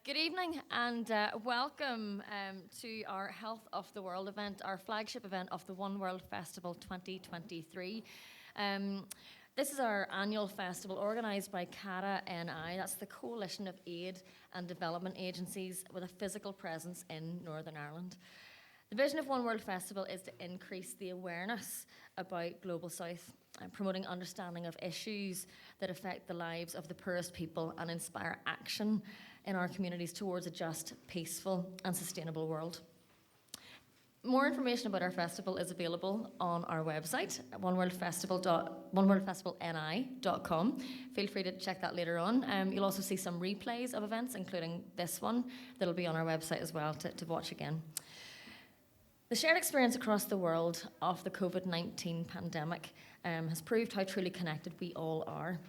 Good evening and welcome to our Health of the World event, our flagship event of the One World Festival 2023. This is our annual festival organised by CADA NI, that's the Coalition of Aid and Development Agencies with a physical presence in Northern Ireland. The vision of One World Festival is to increase the awareness about Global South, promoting understanding of issues that affect the lives of the poorest people and inspire action in our communities towards a just, peaceful and sustainable world. More information about our festival is available on our website at oneworldfestivalni.com. Feel free to check that later on. You'll also see some replays of events, including this one, that'll be on our website as well to watch again. The shared experience across the world of the COVID-19 pandemic has proved how truly connected we all are.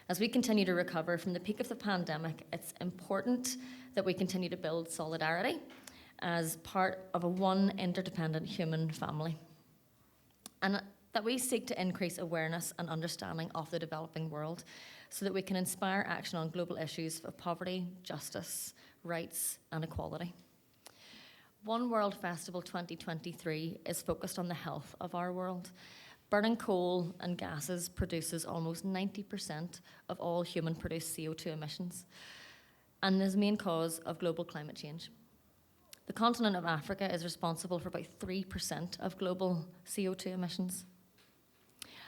As we continue to recover from the peak of the pandemic, it's important that we continue to build solidarity as part of a one interdependent human family, and that we seek to increase awareness and understanding of the developing world so that we can inspire action on global issues of poverty, justice, rights and equality. One World Festival 2023 is focused on the health of our world. Burning coal and gases produces almost 90% of all human-produced CO2 emissions and is the main cause of global climate change. The continent of Africa is responsible for about 3% of global CO2 emissions.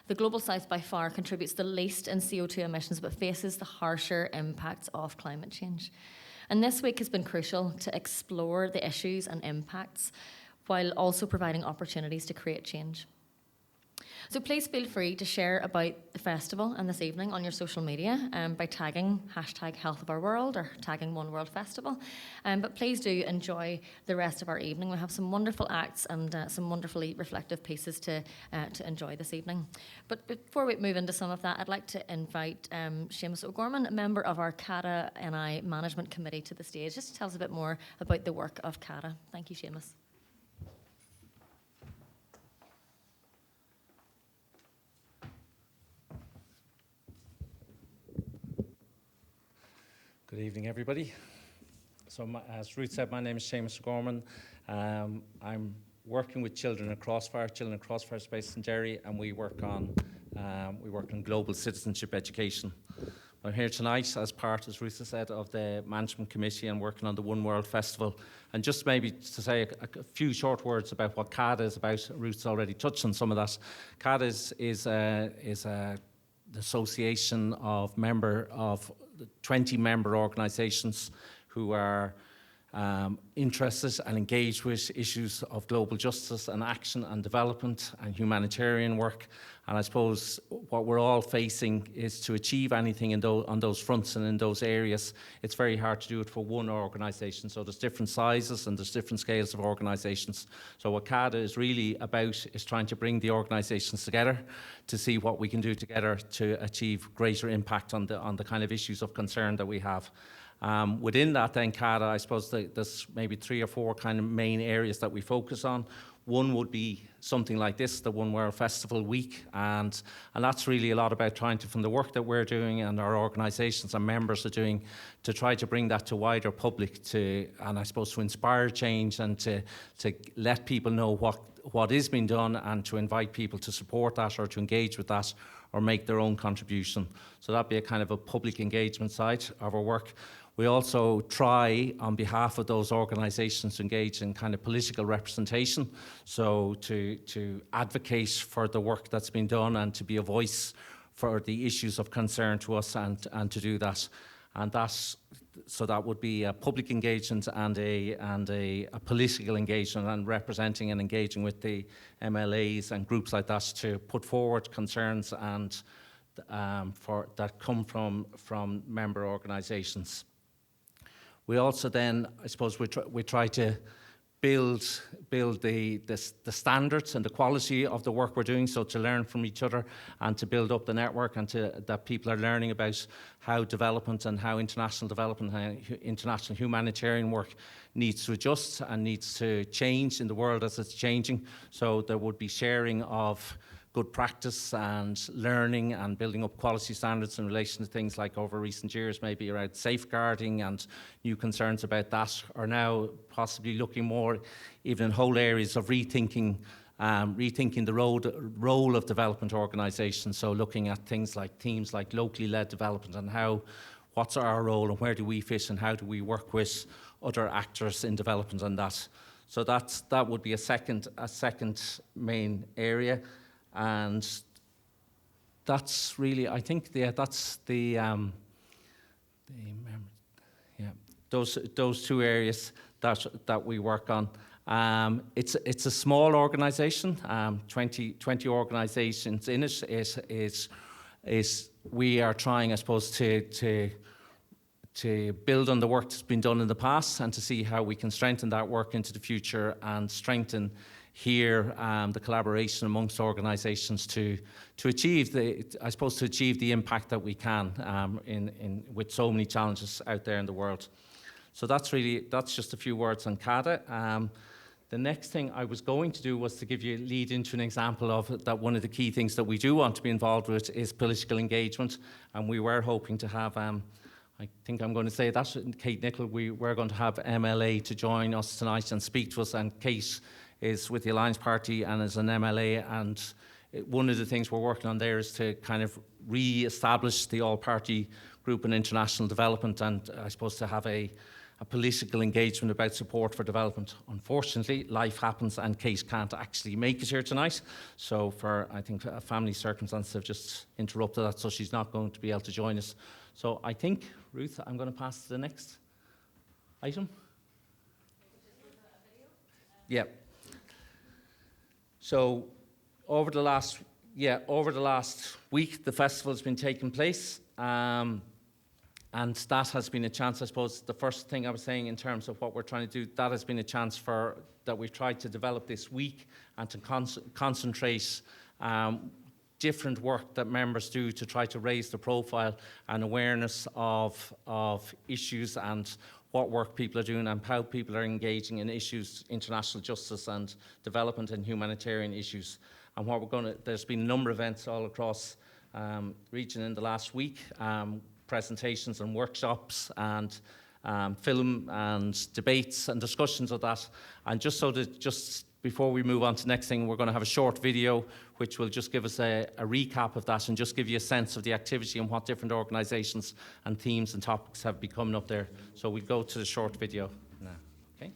The Global South by far contributes the least in CO2 emissions but faces the harsher impacts of climate change. And this week has been crucial to explore the issues and impacts while also providing opportunities to create change. So please feel free to share about the festival and this evening on your social media by tagging #HealthOfOurWorld or tagging One World Festival. But please do enjoy the rest of our evening. We have some wonderful acts and some wonderfully reflective pieces to enjoy this evening. But before we move into some of that, I'd like to invite Seamus O'Gorman, a member of our CADA NI Management Committee, to the stage just to tell us a bit more about the work of CADA. Thank you, Seamus. Good evening, everybody. So, as Ruth said, my name is Seamus O'Gorman. I'm working with Children at Crossfire is based in Derry, and we work on global citizenship education. I'm here tonight as part, as Ruth said, of the Management Committee and working on the One World Festival. And just maybe to say a few short words about what CADA is about. Ruth's already touched on some of that. CADA is an association of 20 member organisations who are interested and engaged with issues of global justice and action and development and humanitarian work. And I suppose what we're all facing is to achieve anything on those fronts and in those areas. It's very hard to do it for one organisation. So there's different sizes and there's different scales of organisations. So what CADA is really about is trying to bring the organisations together to see what we can do together to achieve greater impact on the kind of issues of concern that we have. Within that then, CADA, I suppose there's maybe 3 or 4 kind of main areas that we focus on. One would be something like this, the One World Festival Week, and that's really a lot about trying to, from the work that we're doing and our organisations and members are doing, to try to bring that to wider public and I suppose to inspire change and to let people know what is being done and to invite people to support that or to engage with that or make their own contribution. So that'd be a kind of a public engagement side of our work. We also try, on behalf of those organisations, to engage in kind of political representation, so to advocate for the work that's been done and to be a voice for the issues of concern to us and to do that. And so that would be a public engagement and a political engagement and representing and engaging with the MLAs and groups like that to put forward concerns and that come from member organisations. We also then, I suppose, we try to build the standards and the quality of the work we're doing, so to learn from each other and to build up the network and that people are learning about how development and how international development and how international humanitarian work needs to adjust and needs to change in the world as it's changing. So there would be sharing of good practice and learning and building up quality standards in relation to things like over recent years, maybe around safeguarding and new concerns about that, are now possibly looking more even in whole areas of rethinking the role of development organisations. So looking at things like themes like locally led development and what's our role and where do we fit and how do we work with other actors in development and that. So that would be a second main area, and that's really, I think, that's those two areas that we work on. It's a small organisation, 20 organisations in it. We are trying, I suppose, to build on the work that's been done in the past and to see how we can strengthen that work into the future and strengthen here the collaboration amongst organisations to achieve the impact that we can with so many challenges out there in the world. So that's just a few words on CADA. The next thing I was going to do was to give you a lead into an example of that. One of the key things that we do want to be involved with is political engagement, and we were hoping to have, I think I'm going to say that, Kate Nichol, we were going to have MLA to join us tonight and speak to us, and Kate is with the Alliance Party and is an MLA, and one of the things we're working on there is to kind of re-establish the all-party group in international development, and I suppose to have a political engagement about support for development. Unfortunately, life happens and Kate can't actually make it here tonight. So I think family circumstances have just interrupted that, so she's not going to be able to join us. So I think, Ruth, I'm going to pass to the next item. Yeah. So over the last week, the festival has been taking place. And that has been a chance, I suppose, the first thing I was saying in terms of what we're trying to do, that has been a chance that we've tried to develop this week and to concentrate different work that members do to try to raise the profile and awareness of issues and what work people are doing and how people are engaging in issues, international justice and development and humanitarian issues. And there's been a number of events all across the region in the last week. Presentations and workshops and film and debates and discussions of that. And just before we move on to the next thing, we're going to have a short video which will just give us a recap of that and just give you a sense of the activity and what different organisations and themes and topics have been coming up there. So we'll go to the short video now. Okay.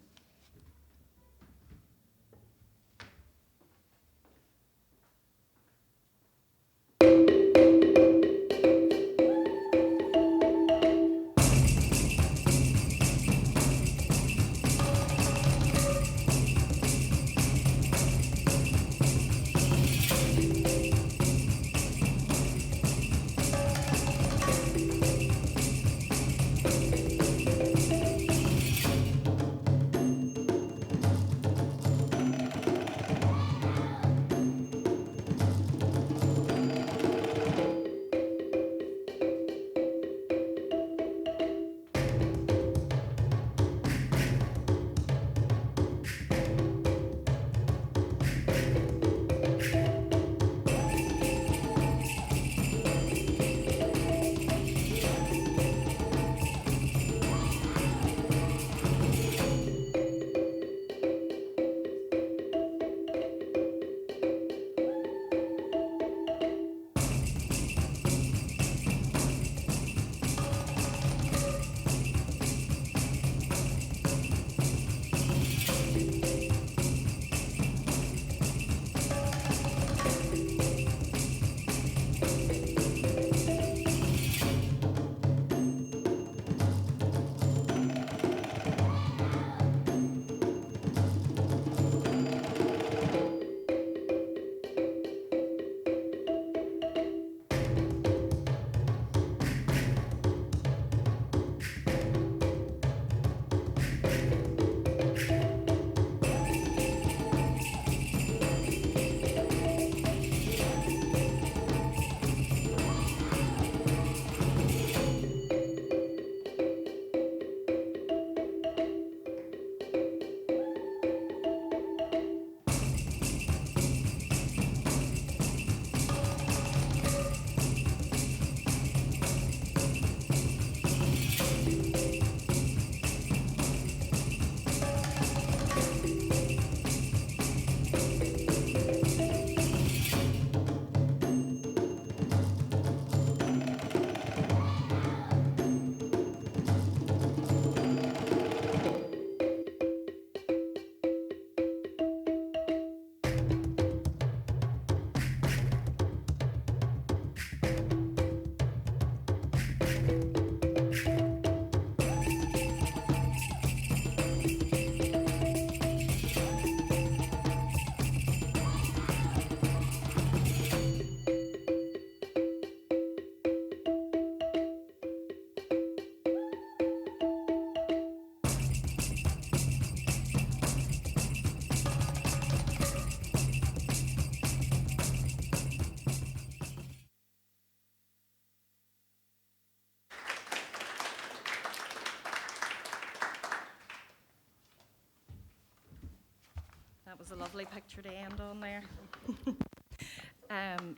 a lovely picture to end on there.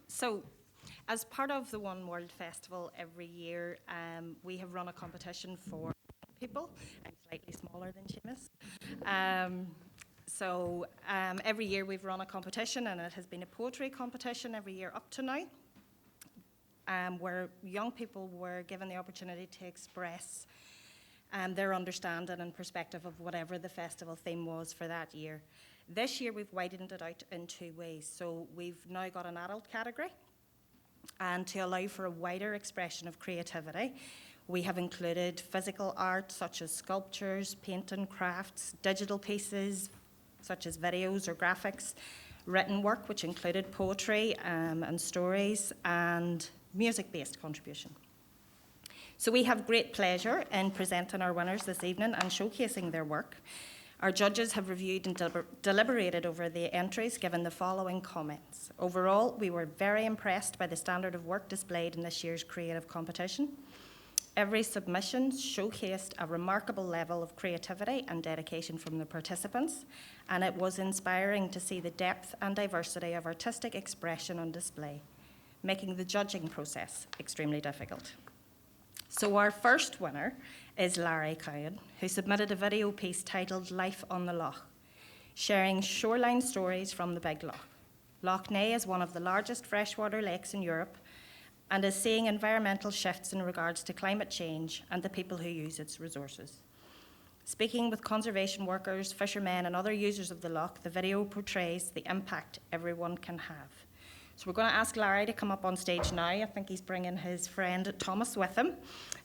So, as part of the One World Festival every year, we have run a competition for people. I'm slightly smaller than Seamus. Every year we've run a competition, and it has been a poetry competition every year up to now, where young people were given the opportunity to express their understanding and perspective of whatever the festival theme was for that year. This year we've widened it out in 2 ways. So we've now got an adult category, and to allow for a wider expression of creativity, we have included physical art such as sculptures, painting, crafts, digital pieces such as videos or graphics, written work which included poetry and stories, and music-based contribution. So we have great pleasure in presenting our winners this evening and showcasing their work. Our judges have reviewed and deliberated over the entries, given the following comments. Overall, we were very impressed by the standard of work displayed in this year's creative competition. Every submission showcased a remarkable level of creativity and dedication from the participants, and it was inspiring to see the depth and diversity of artistic expression on display, making the judging process extremely difficult. So our first winner is Larry Cowan, who submitted a video piece titled Life on the Loch, sharing shoreline stories from the Big Loch. Loch Ness is one of the largest freshwater lakes in Europe and is seeing environmental shifts in regards to climate change and the people who use its resources. Speaking with conservation workers, fishermen, and other users of the loch, the video portrays the impact everyone can have. So we're going to ask Larry to come up on stage now. I think he's bringing his friend Thomas with him,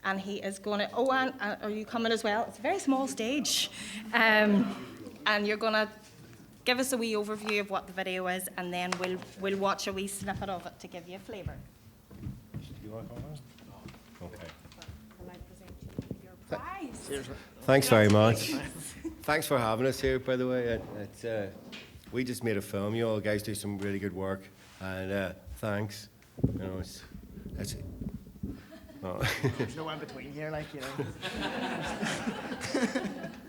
and he is going to, oh, and are you coming as well? It's a very small stage. And you're going to give us a wee overview of what the video is, and then we'll watch a wee snippet of it to give you a flavour. You want to come on? Okay. Will I present you your prize? Thanks very much. Thanks for having us here, by the way. We just made a film. You all guys do some really good work, and thanks. You know, it's oh. There's no in between here, like, you know.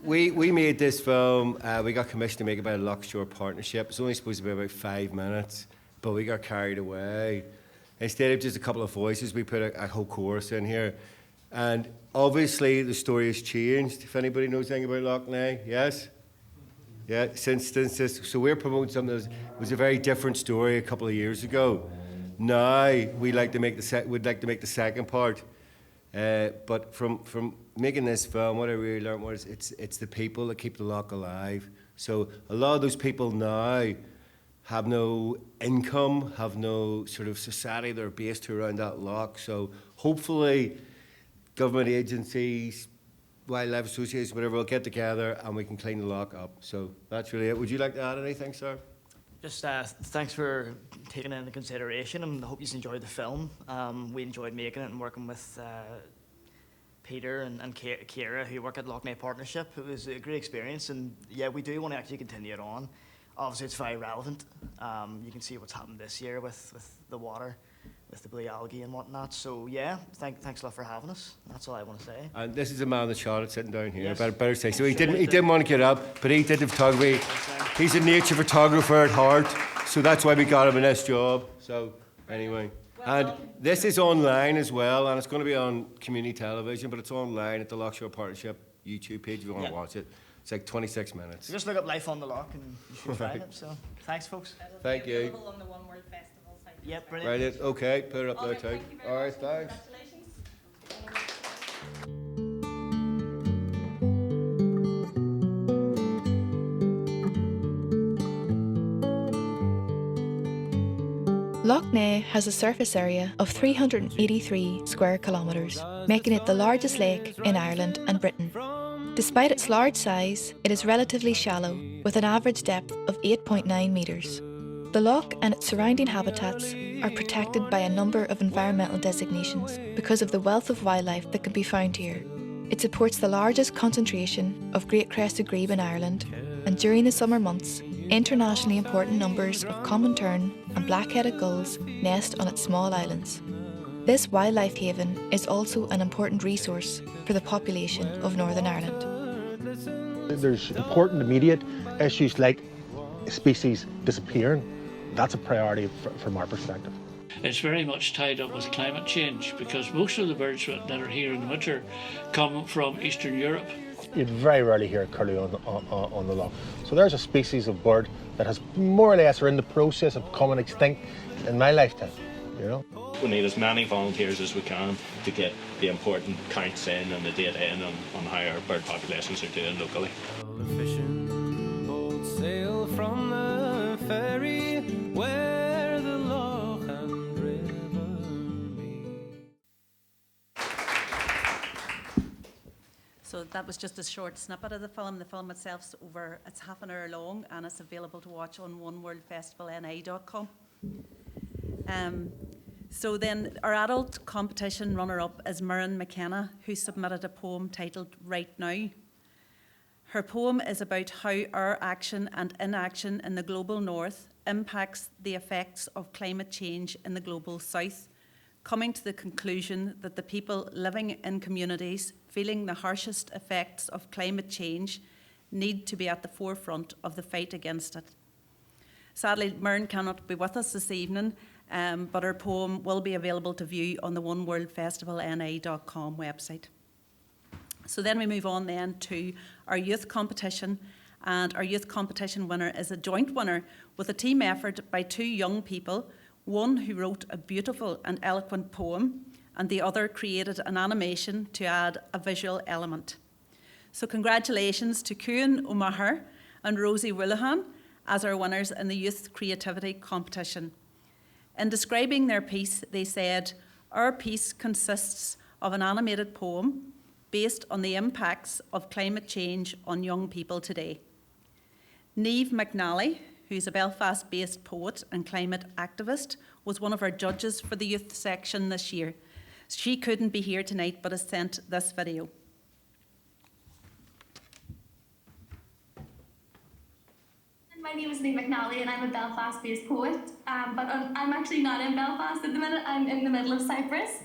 We made this film. We got commissioned to make it by a Loch Shore partnership. It's only supposed to be about 5 minutes, but we got carried away. Instead of just a couple of voices, we put a whole chorus in here. And obviously, the story has changed. If anybody knows anything about Loch Ness, yes? Yeah, since this. So we're promoting something that was a very different story a couple of years ago. Now, we'd like to make the second part. But from making this film, what I really learned was it's the people that keep the loch alive. So a lot of those people now have no income, have no sort of society that are based around that loch. So hopefully government agencies, wildlife associations, whatever, will get together and we can clean the loch up. So that's really it. Would you like to add anything, sir? Just thanks for taking it into consideration, and I hope you enjoyed the film. We enjoyed making it and working with Peter and Ciara, who work at Loch Ness Partnership. It was a great experience, and yeah, we do want to actually continue it on. Obviously, it's very relevant. You can see what's happened this year with the water, with the blue algae and whatnot. So yeah, thanks a lot for having us. That's all I want to say. And this is the man that shot it sitting down here. Yes. Better say. So he didn't want to get up, but he did the photography. He's a nature photographer at heart, so that's why we got him in this job. So anyway, and this is online as well, and it's going to be on community television, but it's online at the Loch Shore Partnership YouTube page if you want to watch it. It's like 26 minutes. So just look up Life on the Loch and you should find it. So thanks, folks. Thank you. Available on the One World Festival site. Yep, brilliant. Right, okay, put it up there too. Thank you very All right, much. thanks. Congratulations. Loch Ness has a surface area of 383 square kilometres, making it the largest lake in Ireland and Britain. Despite its large size, it is relatively shallow, with an average depth of 8.9 metres. The loch and its surrounding habitats are protected by a number of environmental designations because of the wealth of wildlife that can be found here. It supports the largest concentration of great crested grebe in Ireland, and during the summer months, internationally important numbers of common tern and black-headed gulls nest on its small islands. This wildlife haven is also an important resource for the population of Northern Ireland. There's important immediate issues like species disappearing. That's a priority from our perspective. It's very much tied up with climate change because most of the birds that are here in the winter come from Eastern Europe. You'd very rarely hear curlew on the loch. So there's a species of bird that has more or less are in the process of becoming extinct in my lifetime, you know. We need as many volunteers as we can to get the important counts in and the data in on how our bird populations are doing locally. The fishing boats sail from the ferry where the loch and river meet. So that was just a short snippet of the film. The film itself's it's half an hour long and it's available to watch on oneworldfestivalni.com. So then our adult competition runner-up is Miriam McKenna, who submitted a poem titled Right Now. Her poem is about how our action and inaction in the global north impacts the effects of climate change in the global south, coming to the conclusion that the people living in communities feeling the harshest effects of climate change need to be at the forefront of the fight against it. Sadly, Miriam cannot be with us this evening, but her poem will be available to view on the oneworldfestivalni.com website. So then we move on then to our youth competition, and our youth competition winner is a joint winner with a team effort by two young people, one who wrote a beautiful and eloquent poem, and the other created an animation to add a visual element. So congratulations to Kuan O'Maher and Rosie Willihan as our winners in the youth creativity competition. In describing their piece, they said, "Our piece consists of an animated poem based on the impacts of climate change on young people today." Niamh McNally, who's a Belfast-based poet and climate activist, was one of our judges for the youth section this year. She couldn't be here tonight, but has sent this video. My name is Niamh McNally and I'm a Belfast-based poet, but I'm actually not in Belfast at the minute. I'm in the middle of Cyprus.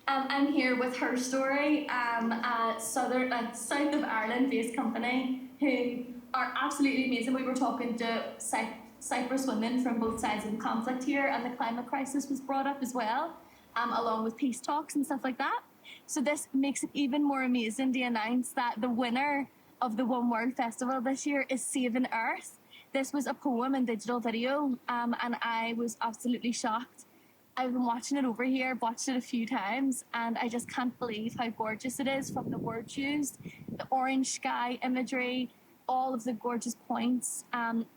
I'm here with Her Story, a south of Ireland-based company who are absolutely amazing. We were talking to Cyprus women from both sides of the conflict here, and the climate crisis was brought up as well, along with peace talks and stuff like that. So this makes it even more amazing to announce that the winner of the One World Festival this year is Saving Earth. This was a poem and digital video, and I was absolutely shocked. I've been watching it over here, I've watched it a few times, and I just can't believe how gorgeous it is, from the words used, the orange sky imagery, all of the gorgeous points,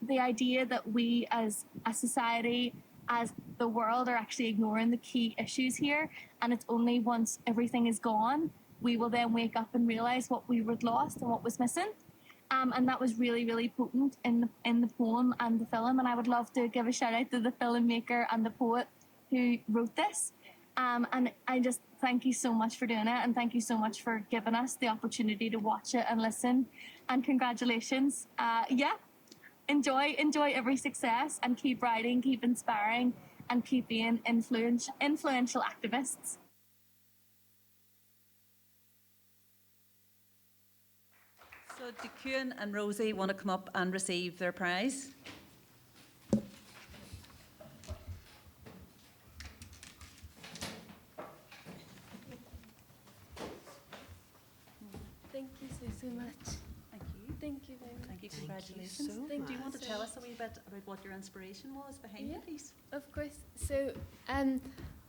the idea that we as a society, as the world, are actually ignoring the key issues here, and it's only once everything is gone, we will then wake up and realise what we were lost and what was missing. And that was really, really potent in the poem and the film, and I would love to give a shout out to the filmmaker and the poet who wrote this. And I just thank you so much for doing it, and thank you so much for giving us the opportunity to watch it and listen. And congratulations. Enjoy every success, and keep writing, keep inspiring, and keep being influential activists. So do Kuan and Rosie want to come up and receive their prize? Thank you so much. Thank you. Thank you very much. Thank you. Congratulations. Do you want to tell us a wee bit about what your inspiration was behind the piece? Of course. So,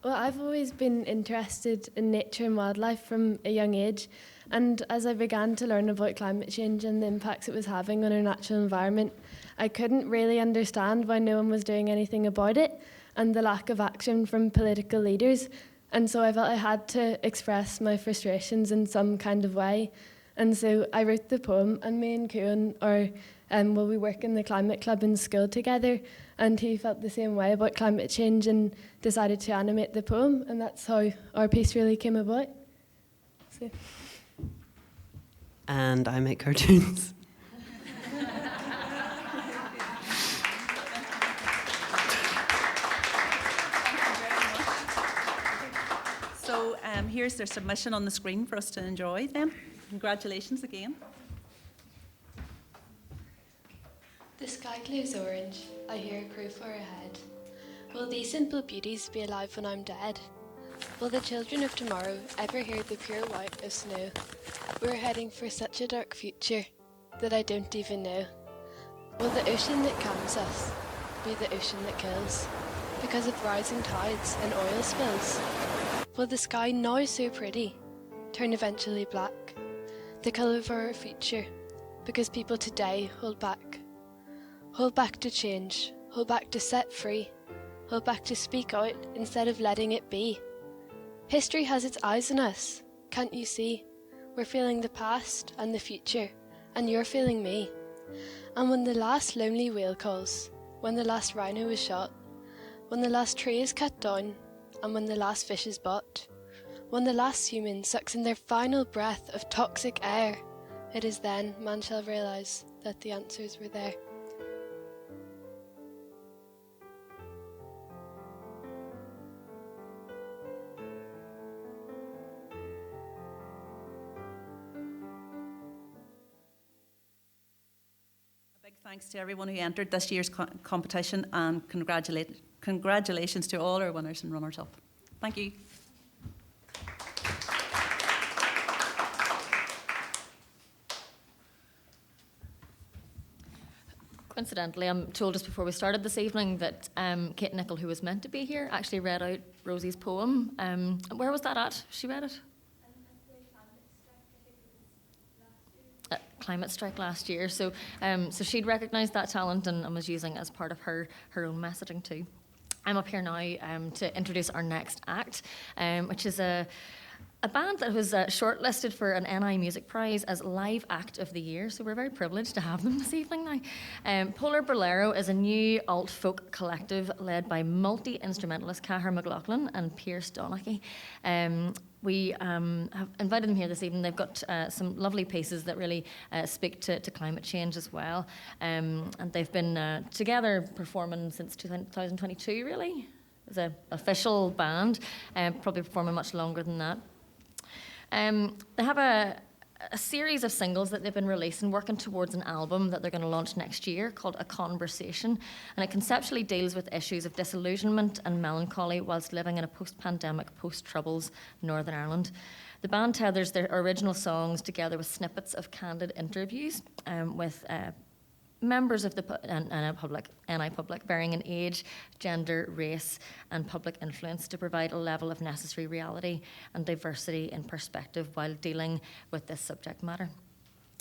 well, I've always been interested in nature and wildlife from a young age, and as I began to learn about climate change and the impacts it was having on our natural environment, I couldn't really understand why no one was doing anything about it, and the lack of action from political leaders. And so I felt I had to express my frustrations in some kind of way. And so I wrote the poem, and me and Kuan we work in the climate club in school together, and he felt the same way about climate change and decided to animate the poem, and that's how our piece really came about. So. And I make cartoons. So here's their submission on the screen for us to enjoy then. Congratulations again. The sky glows orange, I hear a crow far ahead. Will these simple beauties be alive when I'm dead? Will the children of tomorrow ever hear the pure white of snow? We're heading for such a dark future that I don't even know. Will the ocean that calms us be the ocean that kills because of rising tides and oil spills? Will the sky now so pretty turn eventually black, the colour of our future, because people today hold back to change, hold back to set free, hold back to speak out instead of letting it be. History has its eyes on us, can't you see? We're feeling the past and the future, and you're feeling me. And when the last lonely whale calls, when the last rhino is shot, when the last tree is cut down, and when the last fish is bought, when the last human sucks in their final breath of toxic air, it is then man shall realise that the answers were there. Big thanks to everyone who entered this year's competition, and congratulations to all our winners and runners-up. Thank you. Coincidentally, I'm told just before we started this evening that Kate Nichol, who was meant to be here, actually read out Rosie's poem. Where was that at? She read it? Climate strike last year. So she'd recognised that talent and was using it as part of her own messaging too. I'm up here now to introduce our next act, which is a band that was shortlisted for an NI Music Prize as Live Act of the Year, so we're very privileged to have them this evening now. Polar Bolero is a new alt-folk collective led by multi-instrumentalist Cahir McLaughlin and Pierce Donaghy. We have invited them here this evening. They've got some lovely pieces that really speak to climate change as well. And they've been together performing since 2022, really, as an official band, probably performing much longer than that. They have a series of singles that they've been releasing, working towards an album that they're going to launch next year called A Conversation, and it conceptually deals with issues of disillusionment and melancholy whilst living in a post-pandemic, post-Troubles Northern Ireland. The band tethers their original songs together with snippets of candid interviews with members of the NI public, varying in age, gender, race, and public influence to provide a level of necessary reality and diversity in perspective while dealing with this subject matter.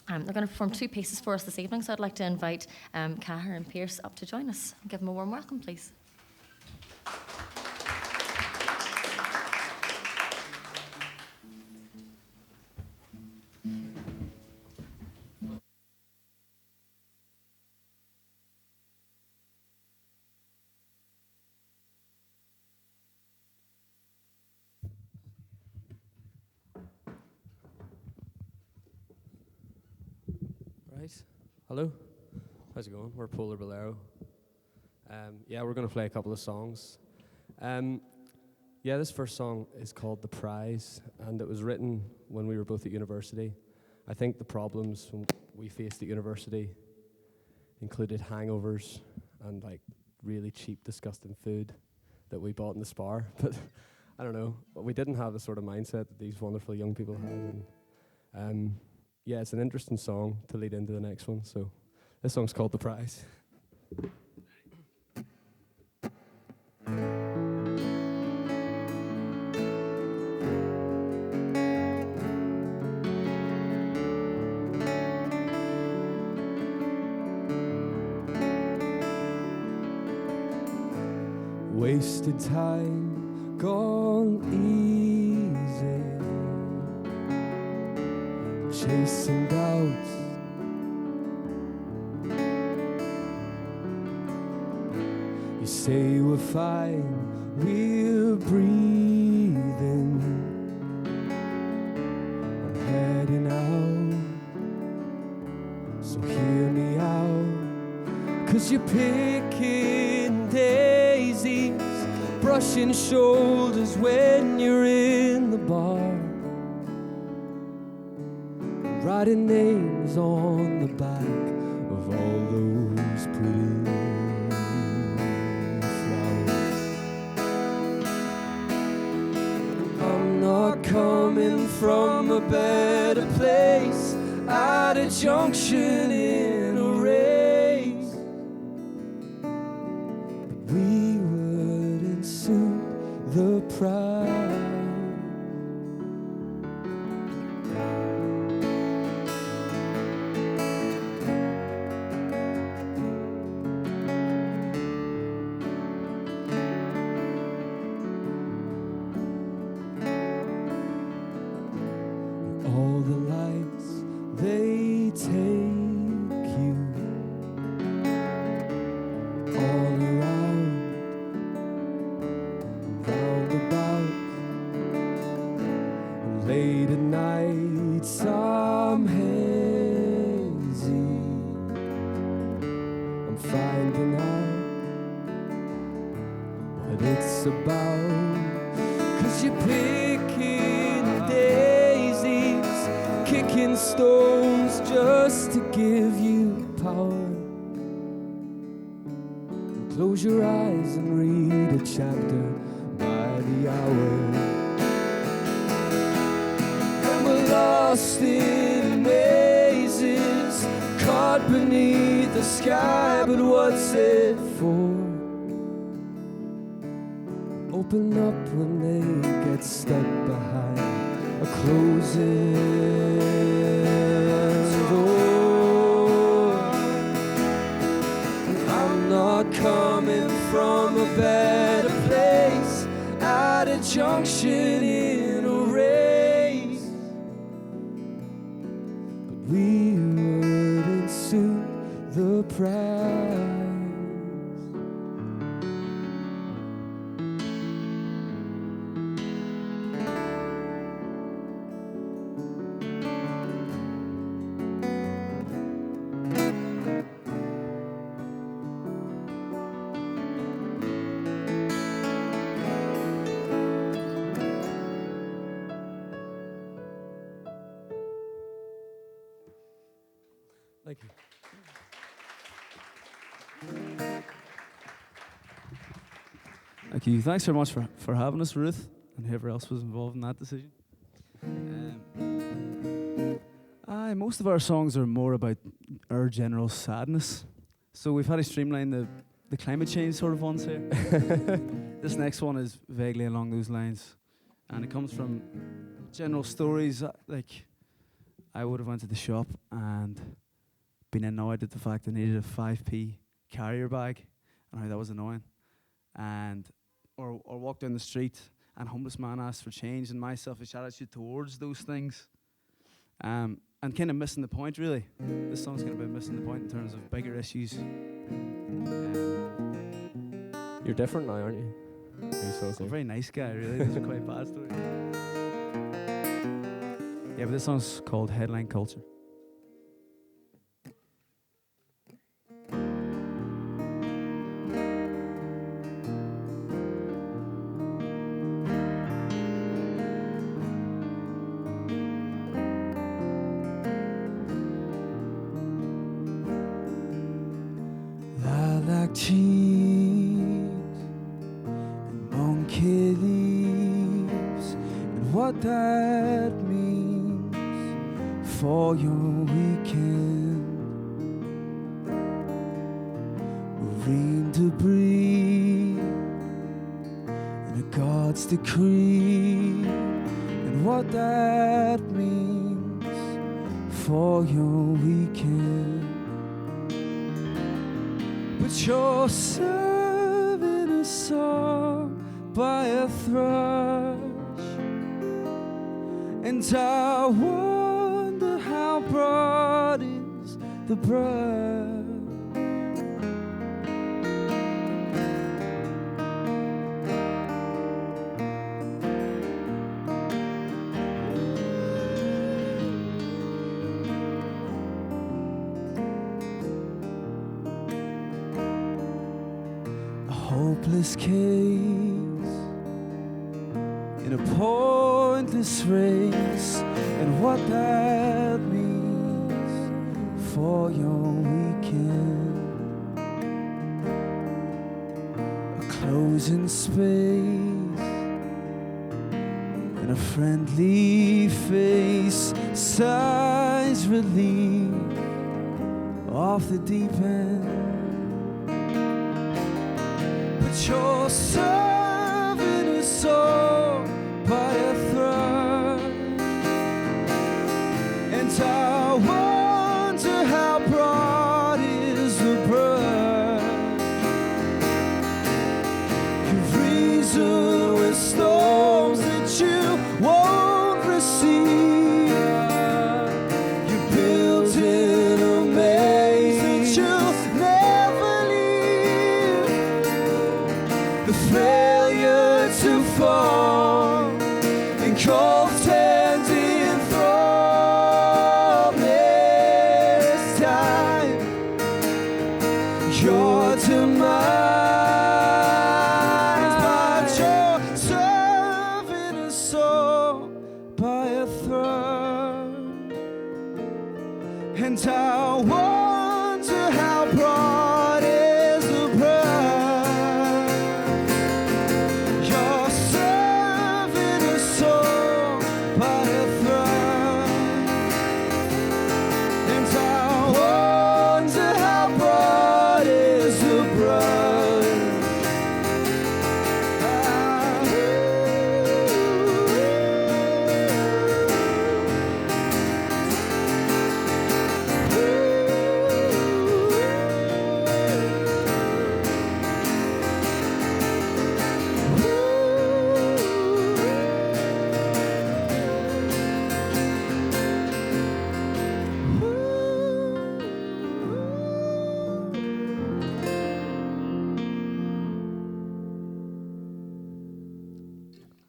They're going to perform two pieces for us this evening, so I'd like to invite Cahir and Pierce up to join us. Give them a warm welcome, please. Hello, how's it going? We're Polar Bolero. Yeah, we're going to play a couple of songs. This first song is called The Prize, and it was written when we were both at university. I think the problems we faced at university included hangovers and like really cheap, disgusting food that we bought in the Spar. But I don't know, we didn't have the sort of mindset that these wonderful young people had. And yeah, it's an interesting song to lead into the next one. So this song's called The Prize. Wasted time, gone easy, chasing doubts. You say we're fine, we're breathing. I'm heading out, so hear me out, 'cause you're picking daisies, brushing shoulders when you're in the bar, writing names on the back of of all those pretty flowers. I'm not coming from a better place at a junction in a race, but we wouldn't suit the pride. All the lights, they take you all around, round about. Late at night, I'm hazy. I'm finding out what it's about, 'cause you're picking daisies, kicking stones just to give you power. Close your eyes and read a chapter by the hour. And we're lost in mazes, caught beneath the sky, but what's it for? Open up when they get stuck behind a closing door. I'm not coming from a better place at a junction in a race, but we wouldn't suit the price. Thank you. Thank you. Thanks very much for having us, Ruth, and whoever else was involved in that decision. Most of our songs are more about our general sadness. So we've had to streamline the climate change sort of ones here. This next one is vaguely along those lines. And it comes from general stories. Like, I would have went to the shop and been annoyed at the fact I needed a 5p carrier bag and how that was annoying. And or walk down the street and a homeless man asked for change, and my selfish attitude towards those things. And kind of missing the point, really. This song's kind of about missing the point in terms of bigger issues. You're different now, aren't you? I'm a very nice guy, really. These are quite bad stories. Yeah, but this song's called Headline Culture. Lilac cheeks and monkey leaves, and what that means for your weekend. Marine debris and a God's decree, and what that means for your weekend. But you're serving a song by a thrush, and I wonder how broad is the brush. Hopeless case in a pointless race, and what that means for your weekend. making a closing space, and a friendly face sighs relief off the deep end. But you're serving us all by a thread, and I wonder how broad is the breadth. You reason with storms that you won't receive. You built in a maze that you'll never leave. The failure to fall and cold standing from this time, your demise, but you're serving us all by a thread, and I wonder how broad is the breadth. You're serving us all by a thread, and I wonder how broad is the breadth.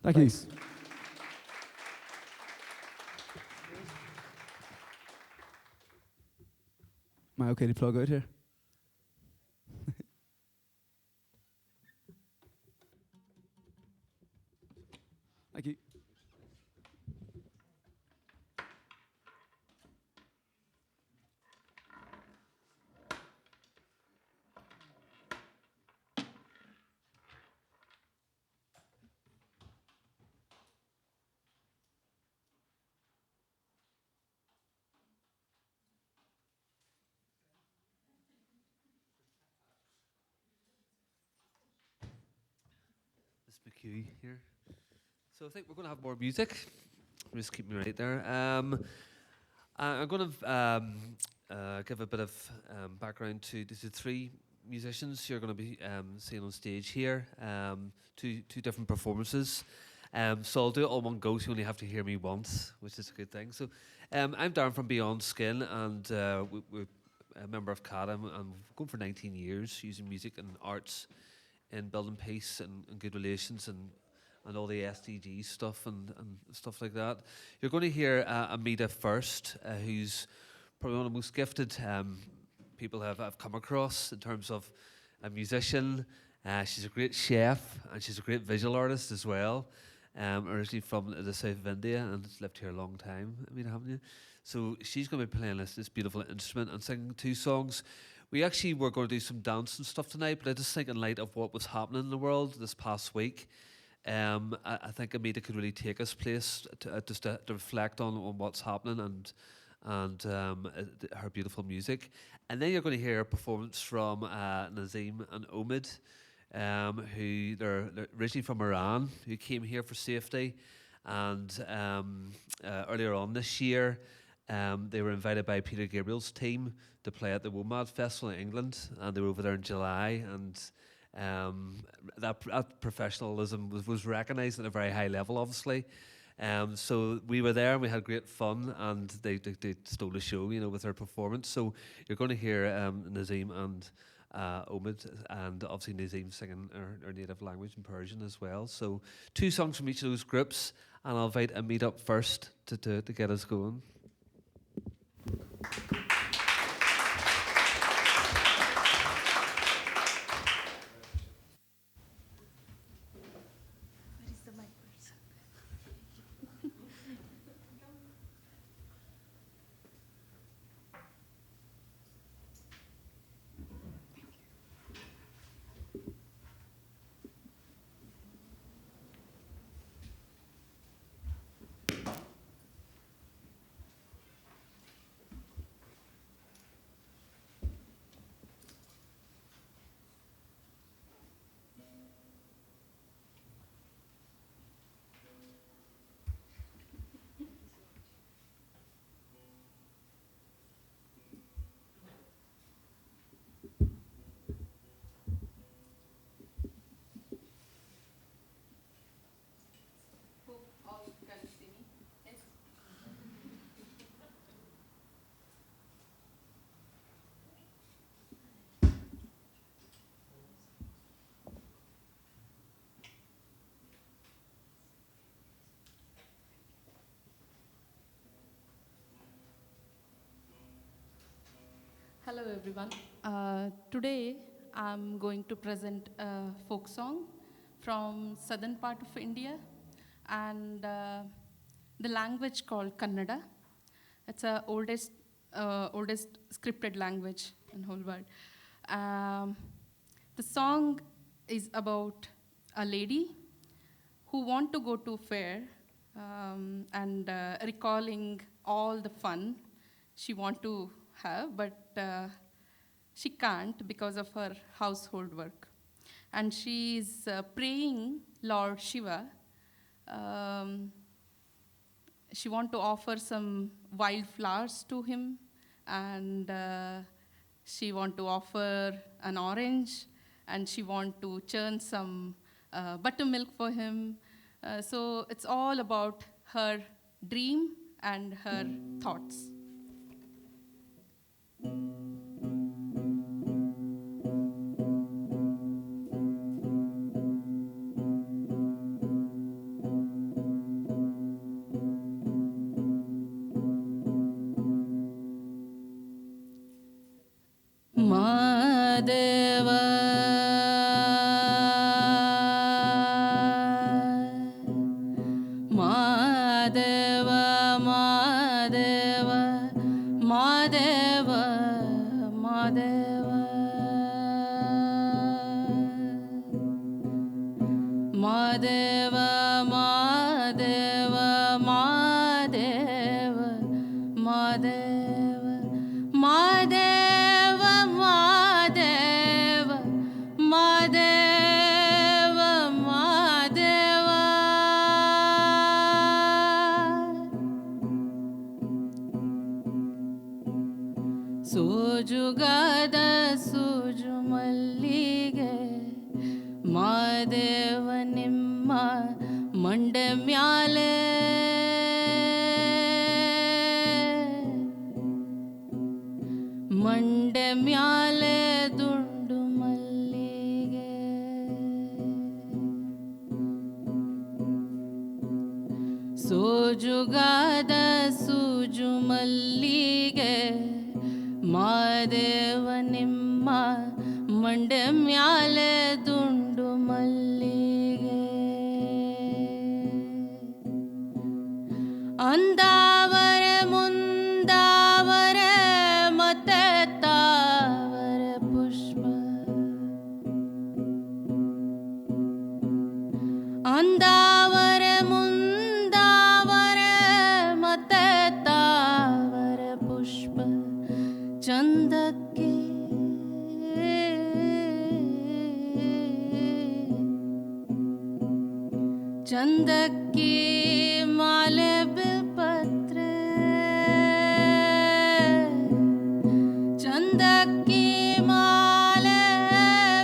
Thank you. Am I okay to plug out here? Thank you. Miss McHugh here. So I think we're going to have more music. Just keep me right there. I'm going to give a bit of background to the three musicians you're going to be seeing on stage here. Two different performances. So I'll do it all in one go, so you only have to hear me once, which is a good thing. So I'm Darren from Beyond Skin, and we're a member of CAD. I'm going for 19 years using music and arts in building peace and good relations and all the SDG stuff and stuff like that. You're going to hear Amita first, who's probably one of the most gifted people I've come across in terms of a musician. She's a great chef and she's a great visual artist as well. Originally from the south of India and has lived here a long time, Amita, haven't you? So she's going to be playing this beautiful instrument and singing two songs. We actually were going to do some dance and stuff tonight, but I just think in light of what was happening in the world this past week, I think Amita could really take us place to reflect on what's happening and her beautiful music. And then you're going to hear a performance from Nazim and Omid, who they're originally from Iran, who came here for safety. And earlier on this year, they were invited by Peter Gabriel's team to play at the WOMAD Festival in England, and they were over there in July, and that professionalism was recognised at a very high level, obviously. So we were there and we had great fun, and they stole the show, with their performance. So you're going to hear Nazim and Omid, and obviously Nazim singing our native language in Persian as well. So two songs from each of those groups, and I'll invite Amit up first to get us going. Hello everyone. Today I'm going to present a folk song from southern part of India and the language called Kannada. It's the oldest scripted language in the whole world. The song is about a lady who want to go to fair and recalling all the fun she want to have, but she can't because of her household work. And she's praying Lord Shiva. She want to offer some wild flowers to him, and she want to offer an orange, and she want to churn some buttermilk for him. So it's all about her dream and her thoughts. Madeva, Madeva, Madeva, Madeva, Madeva, Madeva, Madeva, Madeva, Madeva, Madeva, Madeva, Madeva, Madeva. ಸೋಜುಗಾದ ಸೋಜು ಮಲ್ಲಿಗೆ ಮಾದೇವ ನಿಮ್ಮ ಮಂಡೆ ಮ್ಯಾಲೆ ಮಂಡೆ ಮ್ಯಾಲೆ ದುಂಡು ಮಲ್ಲಿಗೆ ಸೋಜುಗಾದ ಸೂಜು ಮಲ್ಲಿಗೆ ಮಾದೇವ ನಿಮ್ಮ ಮಂಡೆ ಮ್ಯಾಲೆ ದುಂಡು ಮಲ್ಲಿಗೆ ಅಂದಾವರೆ ಮುಂದಾವರೆ ಮತ್ತೆ ತಾವರೆ ಪುಷ್ಪ ಅಂದಾವರೆ ಮುಂದಾವರೆ ಮತ್ತೆ ತಾವರೆ ಪುಷ್ಪ ಚಂದಕ್ಕೆ ಚಂದಕ್ಕೆ ಮಾಲೆ ಬಿಲ್ಪತ್ರೆ ಚಂದಕ್ಕೆ ಮಾಲೆ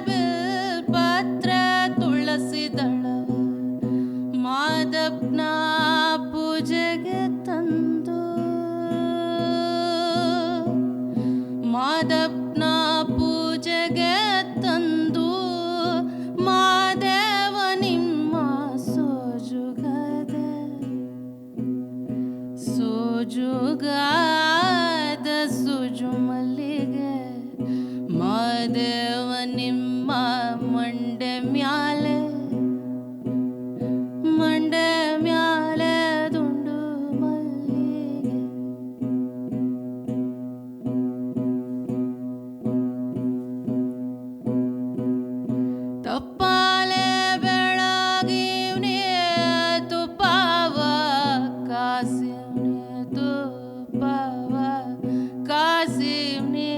ಬಿಲ್ಪತ್ರೆ ತುಳಸಿ ದಳವ ಮಾದಪ್ಪನ ಪೂಜೆಗೆ ತಂದು ಮಾದಪ್ಪನ ಪೂಜೆಗೆ ತಂದು ಮಾದೇವ ನಿಮ್ಮ ಸೋಜುಗದ ಸೋಜುಗಾದ ಸುಜು ಮಲ್ಲಿಗೆ ಮಾದೇವ ನಿಮ್ಮ ಮಂಡೆ ಮ್ಯಾಲೆ ಮಂಡೆ ಮ್ಯಾಲೆ ದುಂಡು ಮಲ್ಲಿಗೆ ತಪ್ಪಾಲೆ ಬೆಳಗಿವ್ನೆ ತುಪ್ಪವ ಕಾಸಿವ್ನೆ ತುಪ್ಪವ ಕಾಸಿವ್ನೆ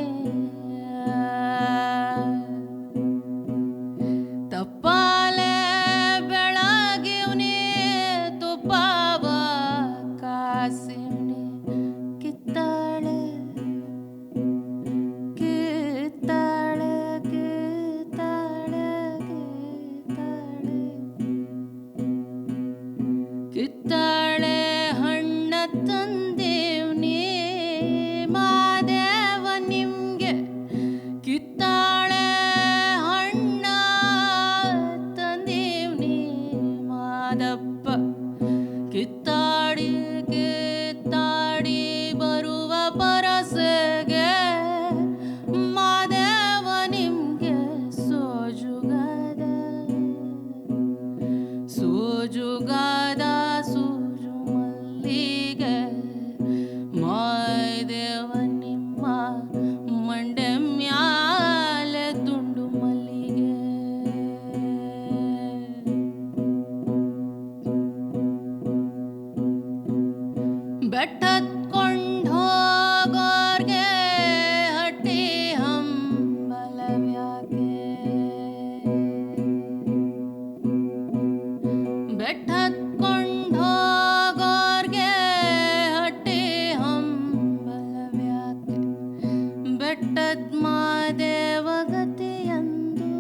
ಬೆಟ್ಟದ ಮಾದೇವ ಗತಿಯಂದು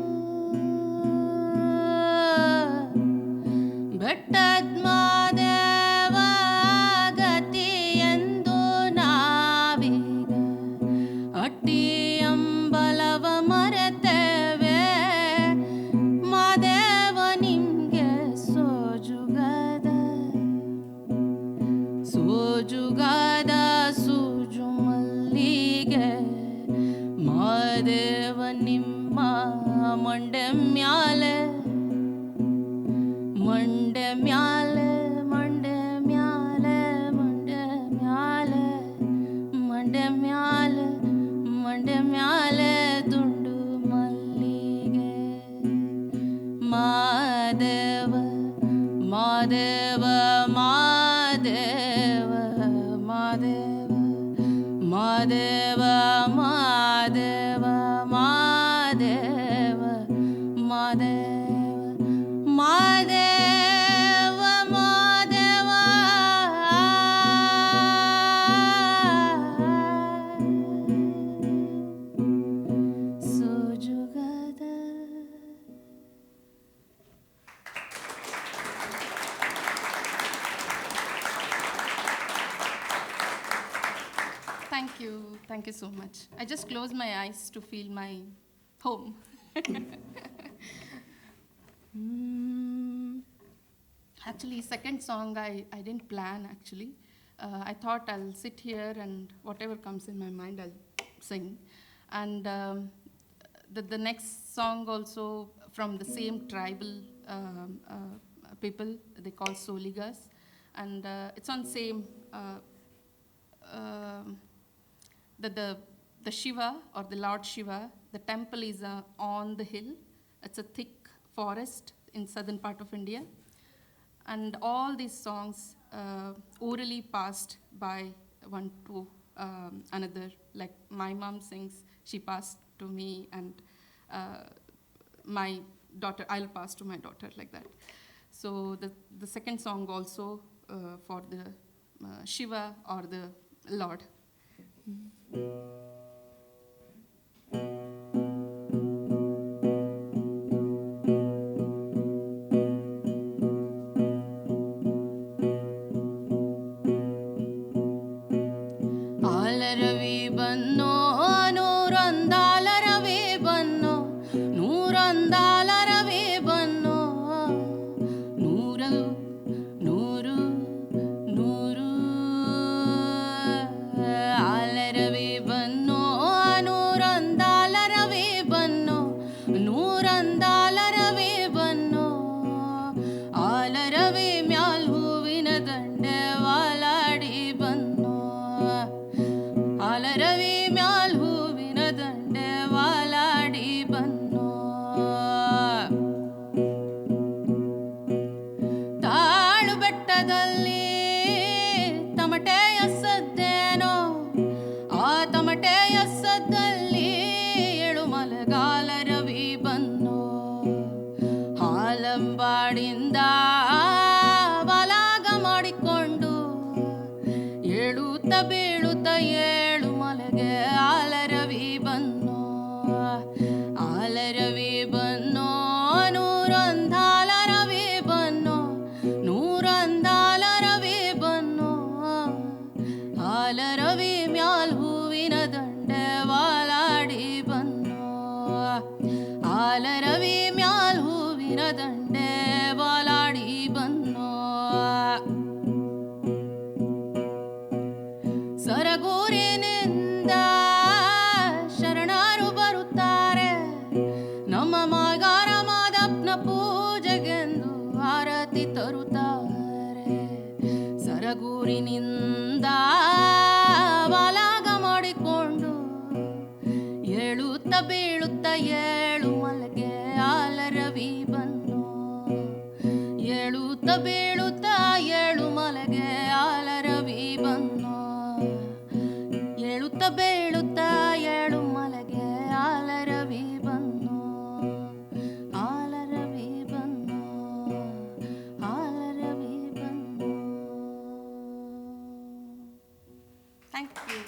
ಬೆಟ್ಟದ ಮಾದೇವ ಗತಿಯಂದು ನಾವೀಗ ಅಟ್ಟಿ ಅಂಬಲವ ಮರೆತೇವೆ ಮಾದೇವ ನಿಮ್ಗೆ ಸೋಜುಗದ ಸೂಜು ಮಲ್ಲಿಗೆ ಮಾದೇವ ನಿಮ್ಮ ಮಂಡೆ ಮ್ಯಾಲೆ ಮಂಡೆ ಮ್ಯಾಲೆ ಮಂಡೆ ಮ್ಯಾಲೆ ಮಂಡೆ ಮ್ಯಾಲೆ ಮಂಡೆ ಮ್ಯಾಲೆ ಮಂಡೆ ಮ್ಯಾಲೆ ದುಂಡು ಮಲ್ಲಿಗೆ Madeva Madeva Madeva Madeva Madeva Madeva Madeva Madeva Madeva Madeva ಸೋಜುಗದ. Thank you so much. I just closed my eyes to feel my home. Actually, second song I didn't plan actually. I thought I'll sit here and whatever comes in my mind I'll sing. And the next song also from the same tribal people, they call Soligas. And it's on same, the Shiva or the Lord Shiva, the temple is on the hill. It's a thick forest in southern part of India. And all these songs orally passed by one to another. Like my mom sings, she passed to me, and my daughter, I'll pass to my daughter, like that. So the second song also for the Shiva or the Lord. ಆಲರವಿ ಬನ್ನೋ ನೂರೊಂದಾಲರವಿ ಬನ್ನೋ ನೂರೊಂದಾಲರವಿ ಬನ್ನೋ ನೂರು ನೂರು ನೂರು ಆಲರವಿ ಬನ್ನೋ ನೂರೊಂದಾಲರವಿ ಬನ್ನೋ ನೂರೊಂದಾಲರವಿ ಬನ್ನೋ ಆಲರವಿ ಮ್ಯಾಲ್ ಹೂವಿನ ದಂಡೆ ವಾಲಾಡಿ ಬನ್ನೋ ಆಲರವಿ ಮ್ಯಾಲ್ ಹೂವಿನ ದಂಡೆ ವಾಲಾಡಿ ಬನ್ನೋ ತಾಳು ಬೆಟ್ಟದಲ್ಲಿ ತಮಟೆಯ ಸದ್ದೇನೋ ಆ ತಮಟೆಯ ಸದ್ದಲ್ಲಿ ಏಳು ಮಲಗಾಲರವಿ ಬನ್ನೋ ಹಾಲಂಬಾಡಿಂದ ಬಲಾಗ ಮಾಡಿಕೊಂಡು ಏಳುತ್ತ ಬೀಳುತ್ತ ಏಳು ಮಲೆಗೆ ಆಲರವಿ ಬನ್ನೋ ಆಲರವಿ ಬನ್ನೋ ನೂರೊಂದಾಲರವಿ ಬನ್ನೋ ನೂರೊಂದಾಲರವಿ ಬನ್ನೋ ಆಲರವಿ ಮ್ಯಾಲ್ ಹೂವಿನ ದಂಡೆ ವಾಲಾಡಿ ಬನ್ನೋ ಆಲರವಿ ಮ್ಯಾಲ್ ಹೂವಿನ ದಂಡೆ ವಾಲಾಡಿ ಬನ್ನೋ ಸರಗೂರಿನಿಂದ ಶರಣರು ಬರುತ್ತಾರೆ ನಮ್ಮ ಮಾಗಾರ ಮಾದಪ್ಪನ ಪೂಜೆಗೆಂದು ಆರತಿ ತರುತ್ತಾರೆ ಸರಗೂರಿನಿಂದ ಬಲಾಗ ಮಾಡಿಕೊಂಡು ಏಳುತ್ತ ಬೀಳುತ್ತ ಏಳು ಮಲಗೆ ಆಲರವಿ ಬನ್ನೋ ಏಳುತ್ತ ಬೀಳುತ್ತ ಏಳು ಮಲಗೆ ಆಲರವಿ ಬನ್ನೋ ಏಳುತ್ತ ಬೀಳುತ್ತ ಏಳು ಮಲಗೆ ಆಲರವಿ ಬನ್ನೋ ಆಲರವಿ ಬನ್ನೋ ಆಲರವಿ ಬನ್ನೋ. Thank you.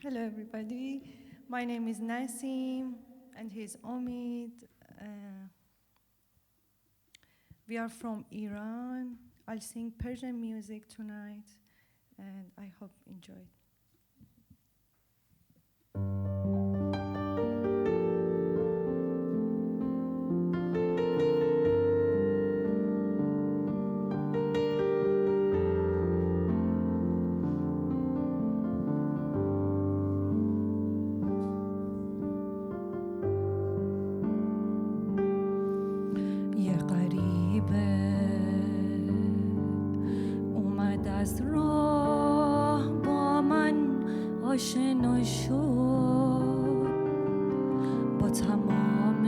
Hello, everybody. My name is Nasim, and he's Omid. We are from Iran. I'll sing Persian music tonight, and I hope you enjoy it. یه غریبه اومد از راه با من آشنا شد، با تمام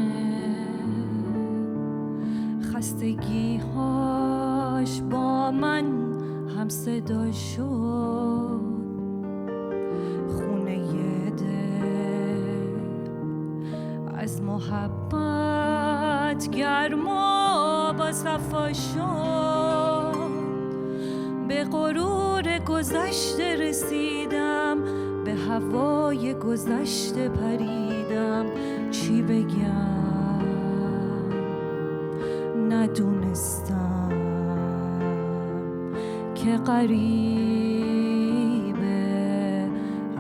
خستگی‌هاش با من هم صدا شد. خونه دل از محبت گرما با صفا شد. به غرور گذشته رسیدم، به هوای گذشته پریدم. چی بگم ندونستم که غریبه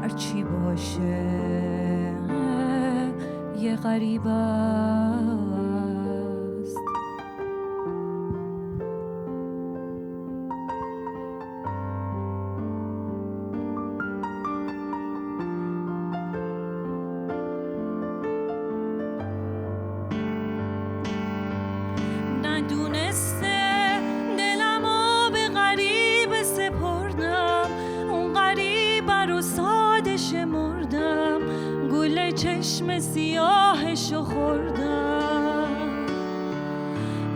هرچی باشه یه غریب است. ندونسته دلمو به غریب سپردم، اون غریب رو ساده شمردم، گل چشم سیاهشو خوردم.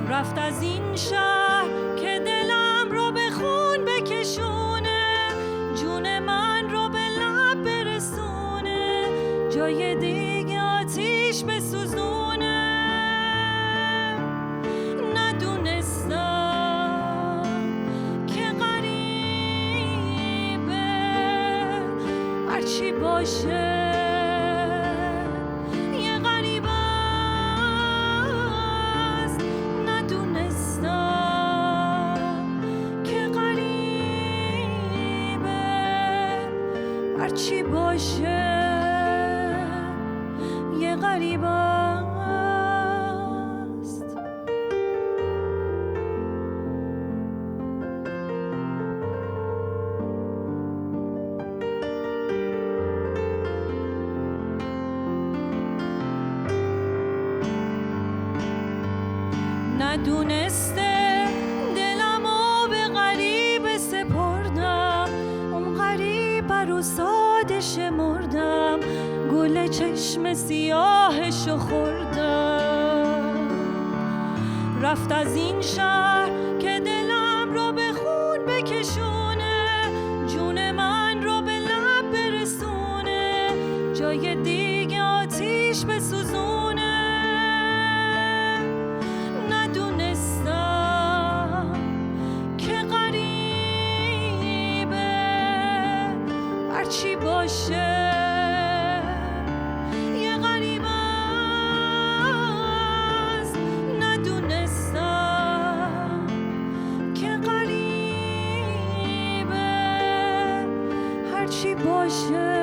رفت از این شهر که دلم رو به خون بکشونه، جون من رو به لب برسونه، جای دیگه آتیش بسوزونه. ندونستم که غریبه هرچی باشه یه غریب است. ندونستم که غریبه هرچی باشه یه غریب است. ندونسته دلمو به غریب سپردم، اون غریب رو ساده شمردم، گل چشم سیاهشو خوردم. رفت از این شهر که دلم رو به خون بکشونه، جون من رو به لب برسونه، جای دیگه آتیش بسوزونه. ندونستم که غریبه هرچی باشه یه غریب است. ندونستم که غریبه هرچی باشه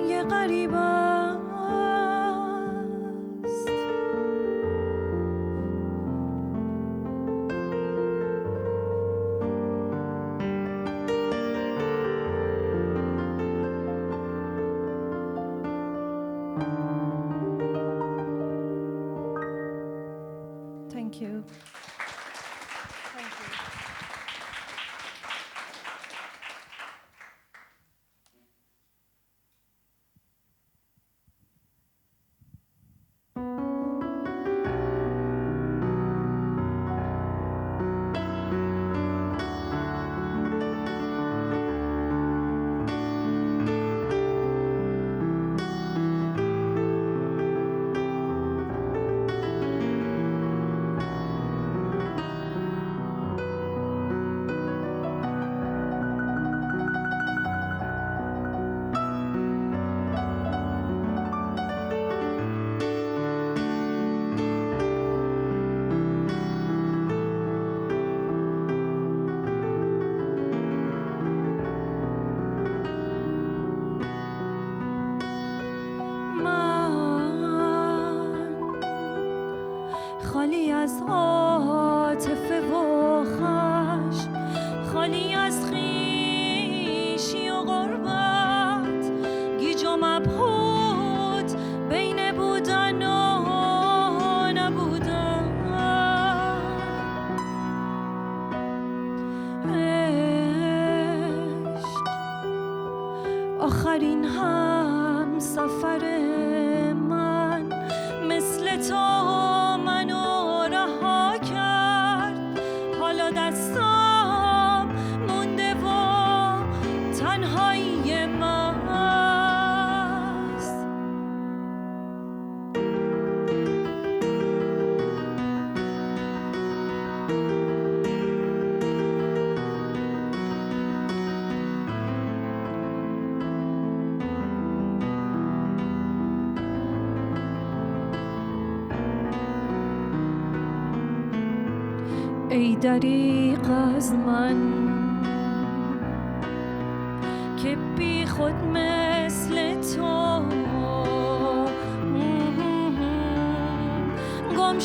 یه غریب است. Thank you. Thank you. و مبهوت بین بودن و نبودن. عشق آخرین هم سفر من مثل تو منو رها کرد. حالا دستام مونده و تنهایی ماست. ای دریغ از من که بی خود مثل تو گم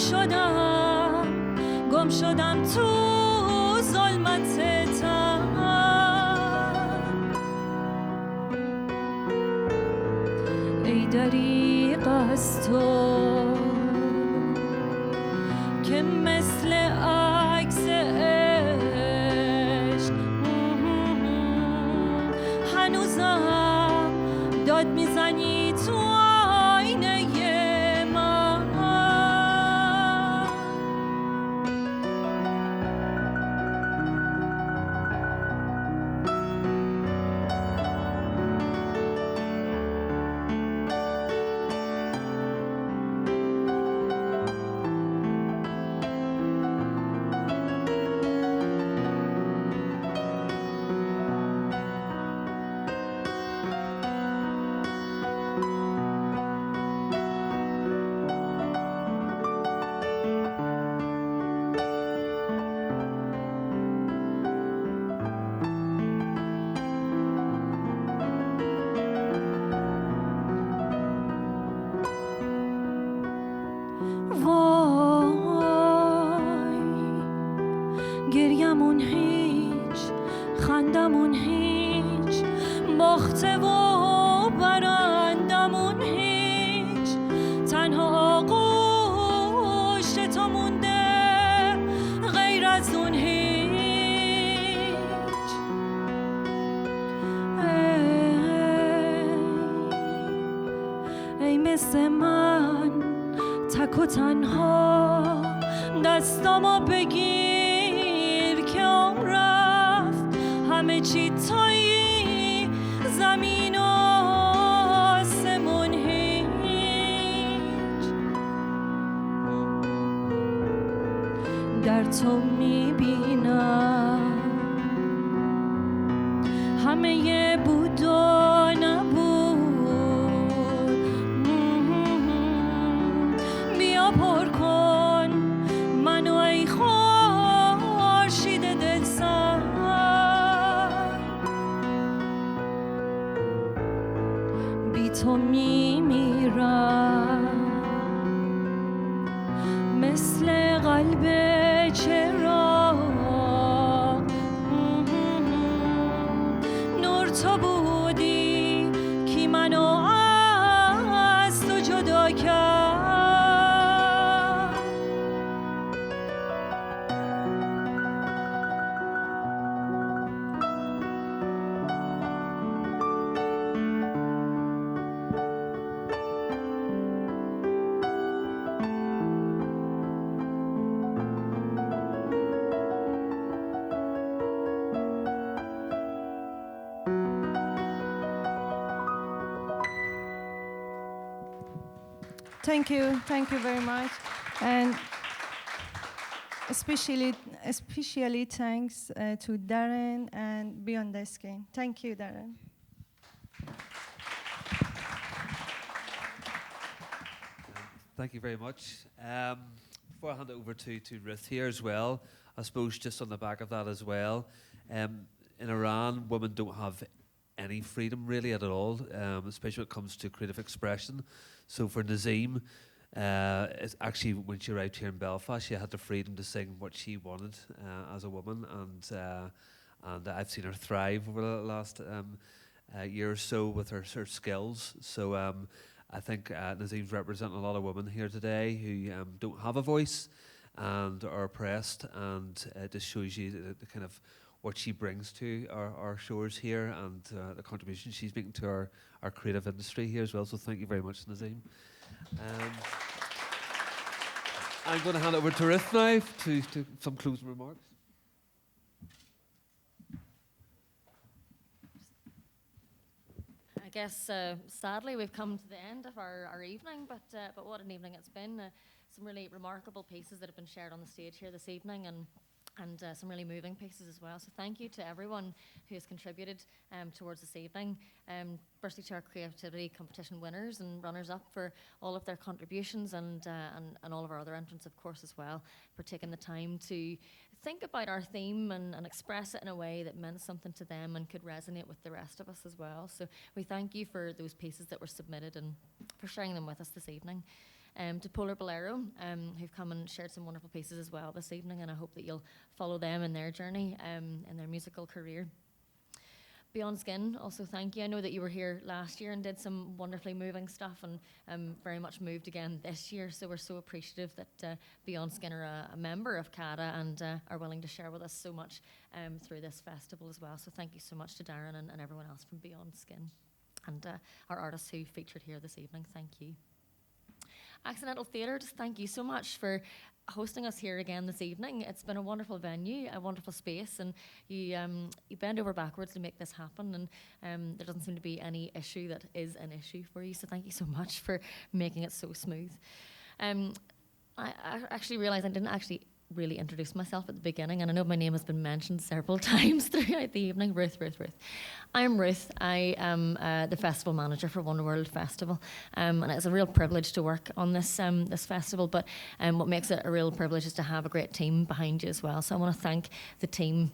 شدم تو ظلمت تن. ای دریغ از تو که مثل عکس عشق هنوزم داد میزنی تو آینه من. گریمون هیچ، خندمون هیچ، باخته و برندمون هیچ، تنها آغوش تو مونده غیر از اون هیچ. ای مثل من تک و تنها دستامو بگیر که عمر رفت همه چی تویی زمین و آسمون هیچ. در تو میبینم همه بود و نبود. بیا پر کن منو ای خورشید دلسر. بی تو میمیرم مثل قلب چراغ. نور تو بودی کی منو از تو جدا کرد. Thank you very much, and especially thanks to Darren and Beyond the Skin. Thank you, Darren. Thank you very much. Before I hand it over to Ruth here as well, I suppose just on the back of that as well, in Iran, women don't have any freedom really at all, especially when it comes to creative expression. So for Nazim, it's actually when she arrived here in Belfast, she had the freedom to sing what she wanted as a woman, and I've seen her thrive over the last year or so with her skills. So I think Nazim's representing a lot of women here today who don't have a voice and are oppressed, and it just shows you the kind of what she brings to our shores here, and the contribution she's making to our creative industry here as well. So thank you very much, Nazim. I'm going to hand over to Ruth now to some closing remarks. I guess sadly we've come to the end of our evening, but what an evening it's been. Some really remarkable pieces that have been shared on the stage here this evening, and some really moving pieces as well. So thank you to everyone who has contributed towards this evening. Firstly to our creativity competition winners and runners-up for all of their contributions, and all of our other entrants, of course, as well, for taking the time to think about our theme and express it in a way that meant something to them and could resonate with the rest of us as well. So we thank you for those pieces that were submitted and for sharing them with us this evening. To Polar Bolero, who've come and shared some wonderful pieces as well this evening, and I hope that you'll follow them in their journey, in their musical career. Beyond Skin, also thank you. I know that you were here last year and did some wonderfully moving stuff, and very much moved again this year, so we're so appreciative that Beyond Skin are a member of CADA and are willing to share with us so much through this festival as well. So thank you so much to Darren and everyone else from Beyond Skin, and our artists who featured here this evening. Thank you. Accidental Theatre, just thank you so much for hosting us here again this evening. It's been a wonderful venue, a wonderful space, and you bend over backwards to make this happen, and there doesn't seem to be any issue that is an issue for you, so thank you so much for making it so smooth. I actually realised I didn't actually really introduce myself at the beginning, and I know my name has been mentioned several times throughout the evening. Ruth. I'm Ruth. I am the festival manager for One World Festival, and it's a real privilege to work on this festival, but what makes it a real privilege is to have a great team behind you as well. So I want to thank the team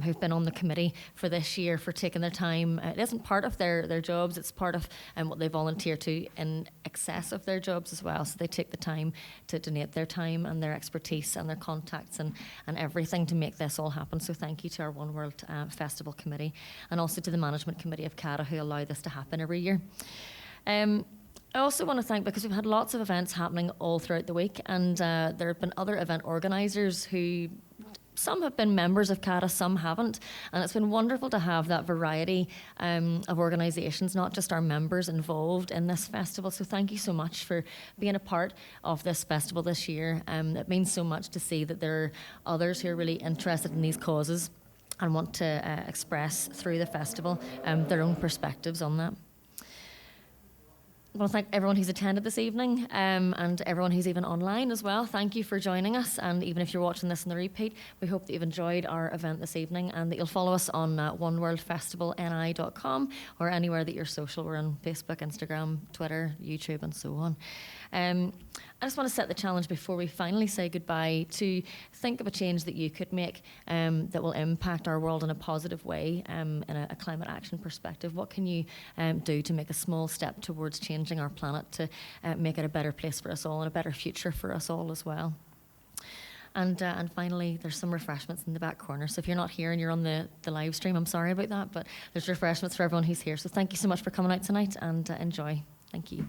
who've been on the committee for this year for taking their time. It isn't part of their jobs, it's part of what they volunteer to in excess of their jobs as well. So they take the time to donate their time and their expertise and their contacts and everything to make this all happen. So thank you to our One World Festival Committee, and also to the Management Committee of CADA who allow this to happen every year. I also want to thank, because we've had lots of events happening all throughout the week, and there have been other event organisers who, some have been members of CADA, some haven't, and it's been wonderful to have that variety of organisations, not just our members, involved in this festival. So thank you so much for being a part of this festival this year. It means so much to see that there are others who are really interested in these causes and want to express through the festival their own perspectives on that. I want to thank everyone who's attended this evening, and everyone who's even online as well. Thank you for joining us, and even if you're watching this in the repeat, we hope that you've enjoyed our event this evening, and that you'll follow us on oneworldfestivalni.com or anywhere that you're social. We're on Facebook, Instagram, Twitter, YouTube, and so on. I just want to set the challenge before we finally say goodbye to think of a change that you could make that will impact our world in a positive way in a climate action perspective. What can you do to make a small step towards changing our planet to make it a better place for us all and a better future for us all as well? And finally, there's some refreshments in the back corner. So if you're not here and you're on the live stream, I'm sorry about that, but there's refreshments for everyone who's here. So thank you so much for coming out tonight, and enjoy. Thank you.